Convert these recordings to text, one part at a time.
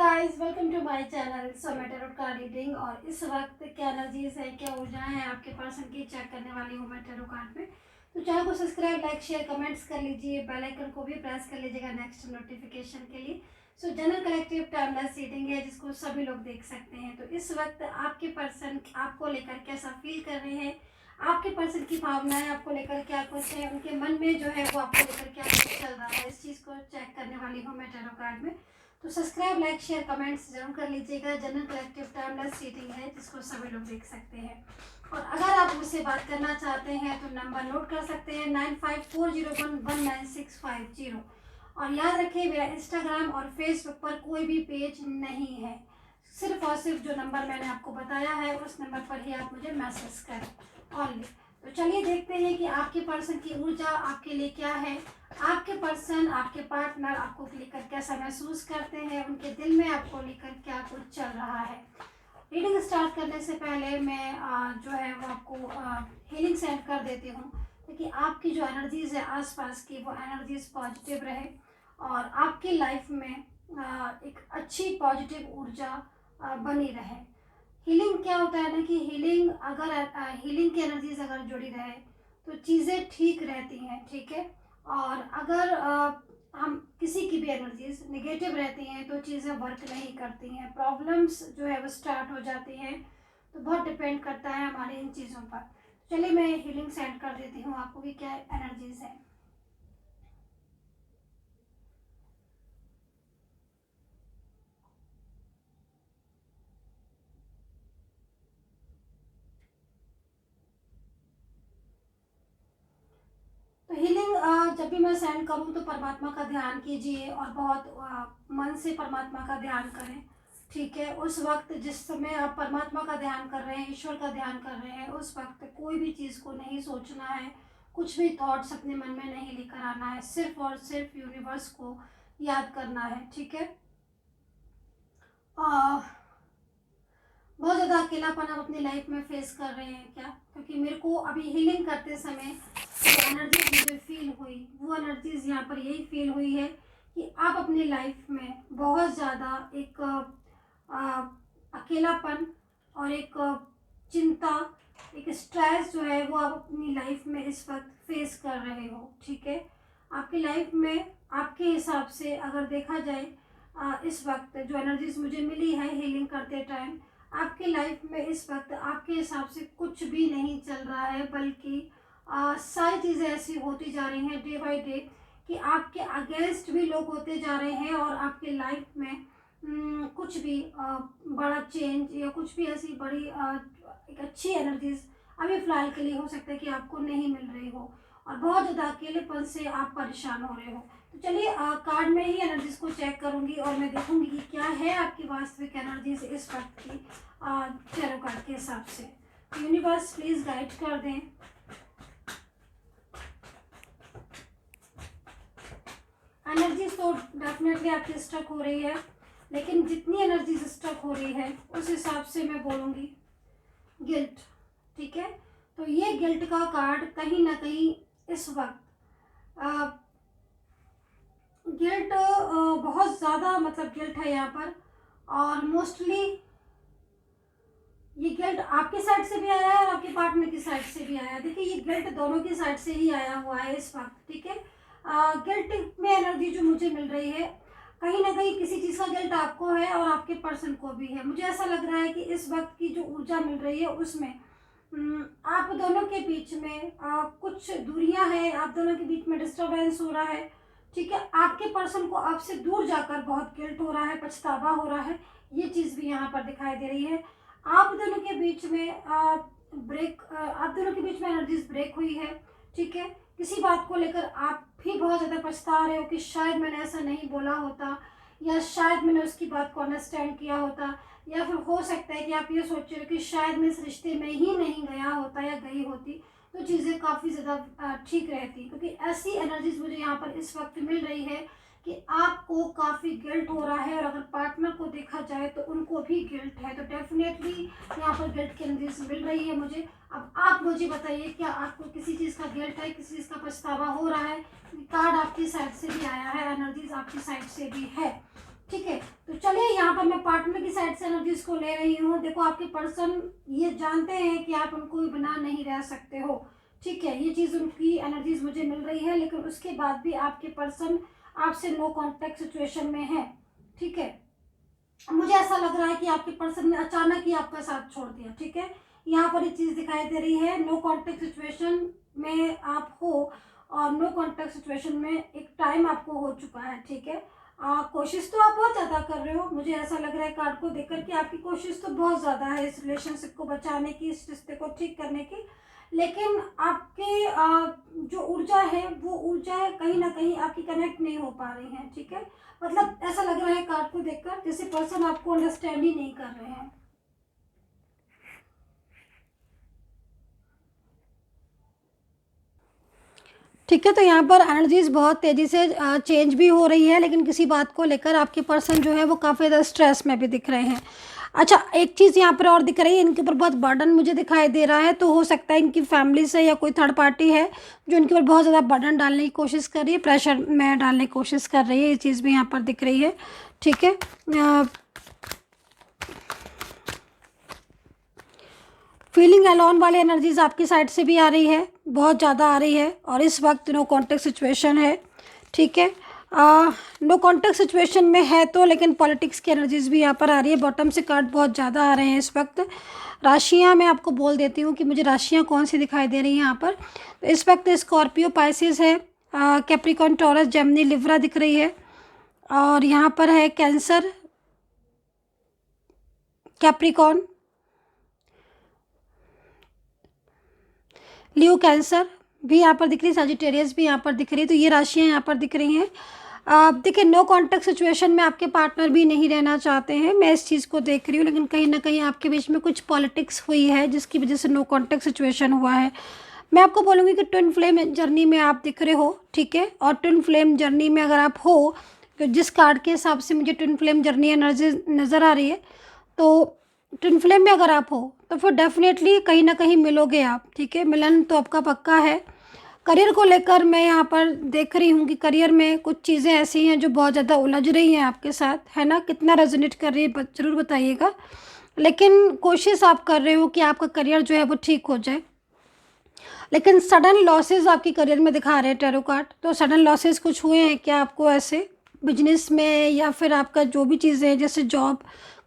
Guys, welcome to my channel सोमेटेरो card reading. और इस वक्त क्या एनर्जीज है, क्या ऊर्जाएं हैं आपके पर्सन की चेक करने वाली हूँ मैं टैरो कार्ड में। तो चैनल को सब्सक्राइब, लाइक, शेयर, कमेंट्स कर लीजिए। बेल आइकन को भी प्रेस कर लीजिएगा नेक्स्ट नोटिफिकेशन के लिए। सो जनरल कलेक्टिव टाइमलेस रीडिंग है जिसको सभी लोग देख सकते हैं। तो इस वक्त आपके पर्सन आपको लेकर कैसा फील कर रहे हैं, आपके पर्सन की भावनाएं आपको लेकर क्या कुछ है, उनके मन में जो है वो आपको लेकर क्या कुछ चल रहा है, इस चीज़ को चेक करने वाली हूँ मैं टैरो कार्ड में। तो सब्सक्राइब, लाइक, शेयर, कमेंट्स जरूर कर लीजिएगा। जनरल कलेक्टिव टाइमलेस रीडिंग है जिसको सभी लोग देख सकते हैं। और अगर आप मुझसे बात करना चाहते हैं तो नंबर नोट कर सकते हैं 9540119650। और याद रखिए, मेरा इंस्टाग्राम और फेसबुक पर कोई भी पेज नहीं है। सिर्फ और सिर्फ जो नंबर मैंने आपको बताया है उस नंबर पर ही आप मुझे मैसेज करें ऑनली। तो चलिए देखते हैं कि आपके पर्सन की ऊर्जा आपके लिए क्या है। आपके पर्सन, आपके पार्टनर आपको लेकर कैसा महसूस करते हैं, उनके दिल में आपको लेकर क्या कुछ चल रहा है। रीडिंग स्टार्ट करने से पहले मैं जो है वो आपको हीलिंग सेंड कर देती हूँ ताकि आपकी जो एनर्जीज है आसपास की वो एनर्जीज पॉजिटिव रहे और आपकी लाइफ में एक अच्छी पॉजिटिव ऊर्जा बनी रहे। हीलिंग क्या होता है ना कि हीलिंग हीलिंग की एनर्जीज अगर जुड़ी रहे तो चीज़ें ठीक रहती हैं, ठीक है। और अगर हम किसी की भी एनर्जीज नेगेटिव रहती हैं तो चीज़ें वर्क नहीं करती हैं, प्रॉब्लम्स जो है वो स्टार्ट हो जाती हैं। तो बहुत डिपेंड करता है हमारी इन चीज़ों पर। चलिए मैं हीलिंग सेंड कर देती हूँ आपको कि क्या एनर्जीज है। तो हीलिंग जब भी मैं सेंड करूँ तो परमात्मा का ध्यान कीजिए और बहुत मन से परमात्मा का ध्यान करें, ठीक है। उस वक्त जिस समय आप परमात्मा का ध्यान कर रहे हैं, ईश्वर का ध्यान कर रहे हैं, उस वक्त कोई भी चीज़ को नहीं सोचना है, कुछ भी थॉट्स अपने मन में नहीं लेकर आना है, सिर्फ और सिर्फ यूनिवर्स को याद करना है, ठीक है। बहुत ज़्यादा अकेलापन आप अपनी लाइफ में फेस कर रहे हैं क्या? क्योंकि मेरे को अभी हीलिंग करते समय जो एनर्जीज मुझे फील हुई वो एनर्जीज यहाँ पर यही फील हुई है कि आप अपनी लाइफ में बहुत ज़्यादा एक अकेलापन और एक चिंता, एक स्ट्रेस जो है वो आप अपनी लाइफ में इस वक्त फेस कर रहे हो, ठीक है। आपकी लाइफ में आपके हिसाब से अगर देखा जाए इस वक्त जो एनर्जीज मुझे मिली है हीलिंग करते टाइम, आपकी लाइफ में इस वक्त आपके हिसाब से कुछ भी नहीं चल रहा है, बल्कि सारी चीज़ें ऐसी होती जा रही हैं डे बाय डे कि आपके अगेंस्ट भी लोग होते जा रहे हैं और आपके लाइफ में कुछ भी बड़ा चेंज या कुछ भी ऐसी बड़ी एक अच्छी एनर्जीज अभी फ़िलहाल के लिए हो सकता है कि आपको नहीं मिल रही हो और बहुत ज़्यादा अकेलेपन से आप परेशान हो रहे हो। तो चलिए कार्ड में ही एनर्जीज को चेक करूंगी और मैं देखूंगी कि क्या है आपकी वास्तविक एनर्जीज इस वक्त की टैरो कार्ड के हिसाब से। यूनिवर्स प्लीज गाइड कर दें। एनर्जीज तो डेफिनेटली आपकी स्टक हो रही है, लेकिन जितनी एनर्जीज स्टक हो रही है उस हिसाब से मैं बोलूँगी गिल्ट, ठीक है। तो ये गिल्ट का कार्ड कहीं ना कहीं इस वक्त गिल्ट बहुत ज़्यादा मतलब गिल्ट है यहाँ पर। और मोस्टली ये गिल्ट आपके साइड से भी आया है और आपके पार्टनर की साइड से भी आया है। देखिए ये गिल्ट दोनों की साइड से ही आया हुआ है इस वक्त, ठीक है। गिल्ट में एनर्जी जो मुझे मिल रही है कहीं ना कहीं किसी चीज़ का गिल्ट आपको है और आपके पर्सन को भी है। मुझे ऐसा लग रहा है कि इस वक्त की जो ऊर्जा मिल रही है उसमें आप दोनों के बीच में कुछ दूरियां हैं, आप दोनों के बीच में डिस्टर्बेंस हो रहा है, ठीक है। आपके पर्सन को आपसे दूर जाकर बहुत गिल्ट हो रहा है, पछतावा हो रहा है, ये चीज़ भी यहाँ पर दिखाई दे रही है। आप दोनों के बीच में आप दोनों के बीच में एनर्जीज ब्रेक हुई है, ठीक है। किसी बात को लेकर आप भी बहुत ज़्यादा पछता रहे हो कि शायद मैंने ऐसा नहीं बोला होता या शायद मैंने उसकी बात को अंडरस्टैंड किया होता, या फिर हो सकता है कि आप ये सोच रहे हो कि शायद मैं इस रिश्ते में ही नहीं गया होता या गई होती तो चीज़ें काफ़ी ज़्यादा ठीक रहती। क्योंकि ऐसी एनर्जीज मुझे यहाँ पर इस वक्त मिल रही है कि आपको काफ़ी गिल्ट हो रहा है और अगर पार्टनर को देखा जाए तो उनको भी गिल्ट है। तो डेफिनेटली यहाँ पर गिल्ट की एनर्जीज मिल रही है मुझे। अब आप मुझे बताइए, क्या आपको किसी चीज़ का गिल्ट है, किसी चीज़ का पछतावा हो रहा है? कार्ड आपकी साइड से भी आया है, एनर्जीज आपकी साइड से भी है, ठीक है। तो चलिए यहाँ पर पर मैं पार्टनर की साइड से एनर्जीज को ले रही हूँ। देखो आपके पर्सन ये जानते हैं कि आप उनको बिना नहीं रह सकते हो, ठीक है, ये चीज़ उनकी एनर्जीज मुझे मिल रही है। लेकिन उसके बाद भी आपके पर्सन आपसे नो कॉन्टैक्ट सिचुएशन में है, ठीक है। मुझे ऐसा लग रहा है कि आपके पर्सन ने अचानक ही आपका साथ छोड़ दिया, ठीक है। यहाँ पर एक चीज़ दिखाई दे रही है, नो कॉन्टैक्ट सिचुएशन में आप हो और नो कॉन्टैक्ट सिचुएशन में एक टाइम आपको हो चुका है, ठीक है। कोशिश तो आप बहुत ज़्यादा कर रहे हो, मुझे ऐसा लग रहा है कार्ड को देखकर कि आपकी कोशिश तो बहुत ज़्यादा है इस रिलेशनशिप को बचाने की, इस रिश्ते को ठीक करने की। लेकिन आपके जो ऊर्जा है वो ऊर्जा कहीं ना कहीं आपकी कनेक्ट नहीं हो पा रही है, ठीक है। मतलब ऐसा लग रहा है कार्ड को देखकर जैसे पर्सन आपको अंडरस्टैंड ही नहीं कर रहे हैं। ठीक है, तो यहाँ पर एनर्जीज बहुत तेज़ी से चेंज भी हो रही है, लेकिन किसी बात को लेकर आपके पर्सन जो है वो काफ़ी ज़्यादा स्ट्रेस में भी दिख रहे हैं। अच्छा, एक चीज़ यहाँ पर और दिख रही है, इनके ऊपर बहुत बर्डन मुझे दिखाई दे रहा है। तो हो सकता है इनकी फैमिली से या कोई थर्ड पार्टी है जो इनके ऊपर बहुत ज़्यादा बर्डन डालने की कोशिश कर रही है, प्रेशर में डालने की कोशिश कर रही है, ये चीज़ भी यहाँ पर दिख रही है, ठीक है। फीलिंग अलोन वाली एनर्जीज आपकी साइड से भी आ रही है, बहुत ज़्यादा आ रही है, और इस वक्त नो कॉन्टैक्ट सिचुएशन है, ठीक है। नो कॉन्टैक्ट सिचुएशन में है तो, लेकिन पॉलिटिक्स की एनर्जीज भी यहाँ पर आ रही है। बॉटम से कार्ड बहुत ज़्यादा आ रहे हैं इस वक्त। राशियाँ मैं आपको बोल देती हूँ कि मुझे राशियाँ कौन सी दिखाई दे रही हैं यहाँ पर। तो इस वक्त स्कॉर्पियो, पाइसिस है, कैप्रिकॉन, टॉरस, जेमिनी, लिब्रा दिख रही है, और यहाँ पर है कैंसर, कैप्रिकॉन, लियो, कैंसर भी यहाँ पर दिख रही है, सजिटेरियस भी यहाँ पर दिख रही है। तो ये राशियाँ यहाँ पर दिख रही हैं। देखिए, नो कॉन्टैक्ट सिचुएशन में आपके पार्टनर भी नहीं रहना चाहते हैं, मैं इस चीज़ को देख रही हूँ। लेकिन कहीं ना कहीं आपके बीच में कुछ पॉलिटिक्स हुई है जिसकी वजह से नो कॉन्टैक्ट सिचुएशन हुआ है। मैं आपको बोलूँगी कि ट्विन फ्लेम जर्नी में आप दिख रहे हो, ठीक है। और ट्विन फ्लेम जर्नी में अगर आप हो, तो जिस कार्ड के हिसाब से मुझे ट्विन फ्लेम जर्नी एनर्जी नज़र आ रही है, तो ट्विन फ्लेम में अगर आप हो तो फिर डेफिनेटली कहीं ना कहीं मिलोगे आप, ठीक है। मिलन तो आपका पक्का है। करियर को लेकर मैं यहाँ पर देख रही हूँ कि करियर में कुछ चीज़ें ऐसी हैं जो बहुत ज़्यादा उलझ रही हैं आपके साथ, है ना। कितना रेजोनेट कर रही है ज़रूर बताइएगा। लेकिन कोशिश आप कर रहे हो कि आपका करियर जो है वो ठीक हो जाए, लेकिन सडन लॉसेस आपकी करियर में दिखा रहे हैं टैरो कार्ड। तो सडन लॉसेस कुछ हुए हैं क्या आपको ऐसे बिजनेस में, या फिर आपका जो भी चीज़ें हैं जैसे जॉब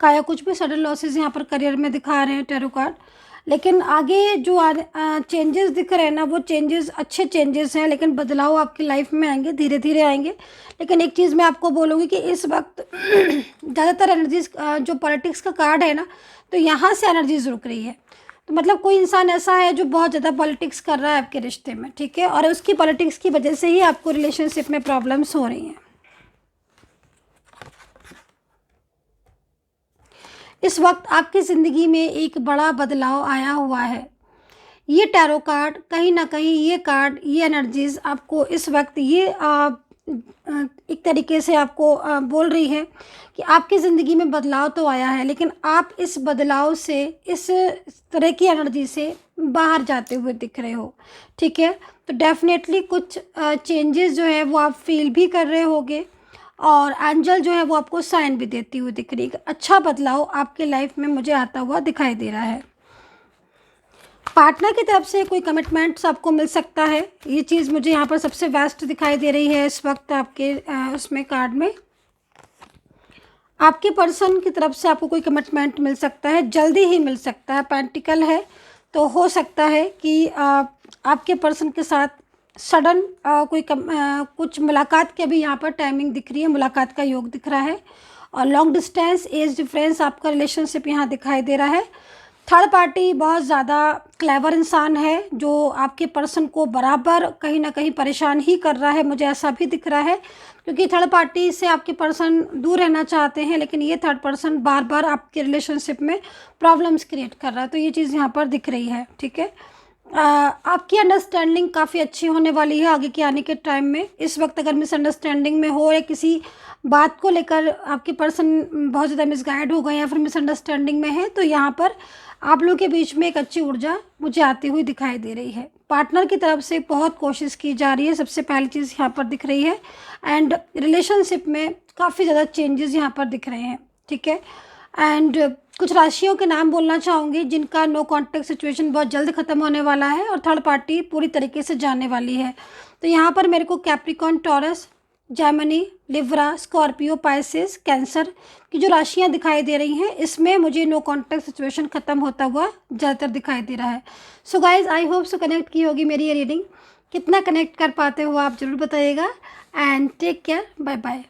का, या कुछ भी सडन लॉसेस यहाँ पर करियर में दिखा रहे हैं टैरो कार्ड। लेकिन आगे जो चेंजेस दिख रहे हैं ना, वो चेंजेस अच्छे चेंजेस हैं, लेकिन बदलाव आपकी लाइफ में आएंगे, धीरे धीरे आएंगे। लेकिन एक चीज़ मैं आपको बोलूँगी कि इस वक्त ज़्यादातर एनर्जीज जो पॉलिटिक्स का कार्ड है ना, तो यहाँ से एनर्जीज रुक रही है। तो मतलब कोई इंसान ऐसा है जो बहुत ज़्यादा पॉलिटिक्स कर रहा है आपके रिश्ते में, ठीक है, और उसकी पॉलिटिक्स की वजह से ही आपको रिलेशनशिप में प्रॉब्लम्स हो रही हैं। इस वक्त आपकी ज़िंदगी में एक बड़ा बदलाव आया हुआ है। ये टैरो कार्ड कहीं ना कहीं, ये कार्ड, ये एनर्जीज़ आपको इस वक्त ये एक तरीके से आपको बोल रही है कि आपकी ज़िंदगी में बदलाव तो आया है, लेकिन आप इस बदलाव से, इस तरह की एनर्जी से बाहर जाते हुए दिख रहे हो, ठीक है। तो डेफिनेटली कुछ चेंजेस जो है वो आप फील भी कर रहे होगे, और एंजल जो है वो आपको साइन भी देती हुई दिख रही है। अच्छा बदलाव आपके लाइफ में मुझे आता हुआ दिखाई दे रहा है। पार्टनर की तरफ से कोई कमिटमेंट्स आपको मिल सकता है, ये चीज़ मुझे यहाँ पर सबसे बेस्ट दिखाई दे रही है इस वक्त आपके उसमें कार्ड में। आपके पर्सन की तरफ से आपको कोई कमिटमेंट मिल सकता है, जल्दी ही मिल सकता है। पेंटिकल है, तो हो सकता है कि आपके पर्सन के साथ सडन कुछ मुलाकात के भी यहाँ पर टाइमिंग दिख रही है, मुलाकात का योग दिख रहा है। और लॉन्ग डिस्टेंस एज डिफरेंस आपका रिलेशनशिप यहाँ दिखाई दे रहा है। थर्ड पार्टी बहुत ज़्यादा क्लेवर इंसान है जो आपके पर्सन को बराबर कहीं ना कहीं परेशान ही कर रहा है, मुझे ऐसा भी दिख रहा है, क्योंकि थर्ड पार्टी से आपके पर्सन दूर रहना चाहते हैं, लेकिन ये थर्ड पर्सन बार बार आपके रिलेशनशिप में प्रॉब्लम्स क्रिएट कर रहा है। तो ये चीज़ यहाँ पर दिख रही है, ठीक है। आपकी अंडरस्टैंडिंग काफ़ी अच्छी होने वाली है आगे के आने के टाइम में। इस वक्त अगर मिसअंडरस्टैंडिंग में हो, या किसी बात को लेकर आपके पर्सन बहुत ज़्यादा मिसगाइड हो गए या फिर मिसअंडरस्टैंडिंग में है, तो यहाँ पर आप लोगों के बीच में एक अच्छी ऊर्जा मुझे आती हुई दिखाई दे रही है। पार्टनर की तरफ से बहुत कोशिश की जा रही है, सबसे पहली चीज़ यहाँ पर दिख रही है। एंड रिलेशनशिप में काफ़ी ज़्यादा चेंजेस यहाँ पर दिख रहे हैं, ठीक है। एंड कुछ राशियों के नाम बोलना चाहूँगी जिनका नो कॉन्टैक्ट सिचुएशन बहुत जल्द ख़त्म होने वाला है और थर्ड पार्टी पूरी तरीके से जाने वाली है। तो यहाँ पर मेरे को Capricorn, taurus, Gemini, Libra, Scorpio, Pisces, cancer की जो राशियाँ दिखाई दे रही हैं, इसमें मुझे नो कॉन्टैक्ट सिचुएशन ख़त्म होता हुआ ज़्यादातर दिखाई दे रहा है। So guys, I hope so connect की होगी मेरी ये रीडिंग। कितना कनेक्ट कर पाते हो आप ज़रूर बताइएगा। And take care, bye bye.